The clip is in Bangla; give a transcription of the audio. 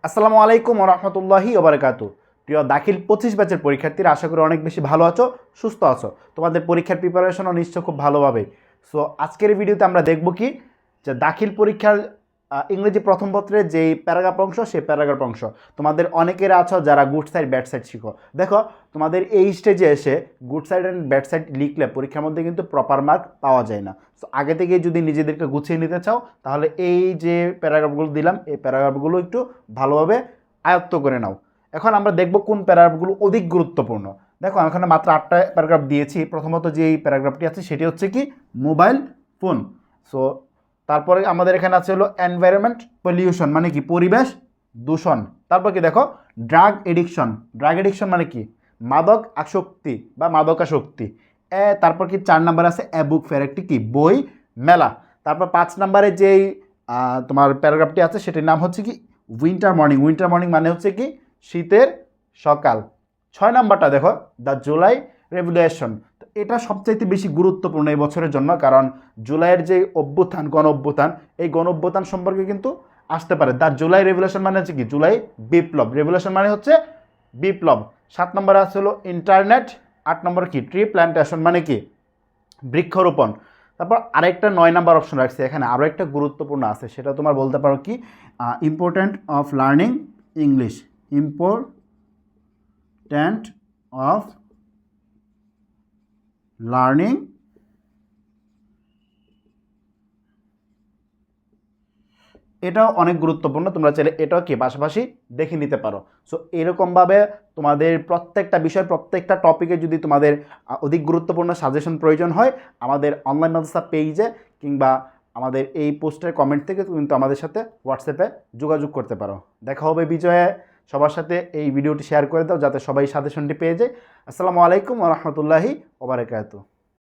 আসসালামু আলাইকুম ওয়া রাহমাতুল্লাহি ওয়া বারাকাতুহু। প্রিয় দাখিল 25 ব্যাচের পরীক্ষার্থীরা, আশা করি অনেক বেশি ভালো আছো, সুস্থ আছো। তোমাদের পরীক্ষার প্রিপারেশনও নিশ্চয় খুব ভালোভাবে। সো আজকের এই ভিডিওতে আমরা দেখব কি যে দাখিল পরীক্ষার ইংরেজি প্রথম পত্রের যেই প্যারাগ্রাফ অংশ, সেই প্যারাগ্রাফ অংশ তোমাদের অনেকের আছো যারা গুড সাইড ব্যাড সাইড শিখো। দেখো, তোমাদের এই স্টেজে এসে good side and bad side লিখলে পরীক্ষার মধ্যে কিন্তু প্রপার মার্ক পাওয়া যায় না। সো আগে থেকে যদি নিজেদেরকে গুছিয়ে নিতে চাও, তাহলে এই যে প্যারাগ্রাফগুলো দিলাম, এই প্যারাগ্রাফগুলো একটু ভালোভাবে আয়ত্ত করে নাও। এখন আমরা দেখব কোন প্যারাগ্রাফগুলো অধিক গুরুত্বপূর্ণ। দেখো, আমি এখানে মাত্র 8টা প্যারাগ্রাফ দিয়েছি। প্রথমত যে এই প্যারাগ্রাফটি আছে সেটি হচ্ছে কি মোবাইল ফোন। সো তারপরে আমাদের এখানে আছে হলো এনভায়রনমেন্ট পলিউশন, মানে কি পরিবেশ দূষণ। তারপর কি দেখো, ড্রাগ এডিকশন। ড্রাগ এডিকশন মানে কি মাদক আসক্তি বা মাদকাসক্তি। তারপর কি 4 নাম্বার আছে এ বুক ফেয়ার, একটি কি বই মেলা। তারপর 5 নাম্বারে যেই তোমার প্যারাগ্রাফটি আছে সেটির নাম হচ্ছে কি উইন্টার মর্নিং। উইন্টার মর্নিং মানে হচ্ছে কি শীতের সকাল। 6 নাম্বারটা দেখো দ্য জুলাই রেভলিউশন। এটা সবচাইতে বেশি গুরুত্বপূর্ণ এই বছরের জন্য, কারণ জুলাইয়ের যে অভ্যুত্থান, গণ অভ্যুত্থান, এই গণ অভ্যুত্থান সম্পর্কে কিন্তু আসতে পারে। দ্য জুলাই রেভলিউশন মানে হচ্ছে কি জুলাই বিপ্লব। রেভলিউশন মানে হচ্ছে বিপ্লব। 7 নম্বরে আছে হলো ইন্টারনেট। 8 নম্বর কি ট্রি প্ল্যান্টেশন, মানে কি বৃক্ষরোপণ। তারপর আরেকটা 9 নাম্বার অপশন রাখছে এখানে, আরও একটা গুরুত্বপূর্ণ আছে, সেটা তোমার বলতে পারো কি important of learning English. Important of learning এটাও অনেক গুরুত্বপূর্ণ। তোমরা চাইলে এটাও কি পাশাপাশি দেখে নিতে পারো। সো এরকমভাবে তোমাদের প্রত্যেকটা বিষয়, প্রত্যেকটা টপিকে যদি তোমাদের অধিক গুরুত্বপূর্ণ সাজেশন প্রয়োজন হয়, আমাদের অনলাইন মাদ্রাসা পেজে কিংবা আমাদের এই পোস্টের কমেন্ট থেকে কিন্তু আমাদের সাথে হোয়াটসঅ্যাপে যোগাযোগ করতে পারো। দেখা হবে বিজয়ে। সবার সাথে এই ভিডিওটি শেয়ার করে দাও যাতে সবাই সাজেশনটি পেয়ে যায়। আসসালামু আলাইকুম ওয়া রাহমাতুল্লাহি ওয়া বারাকাতুহু।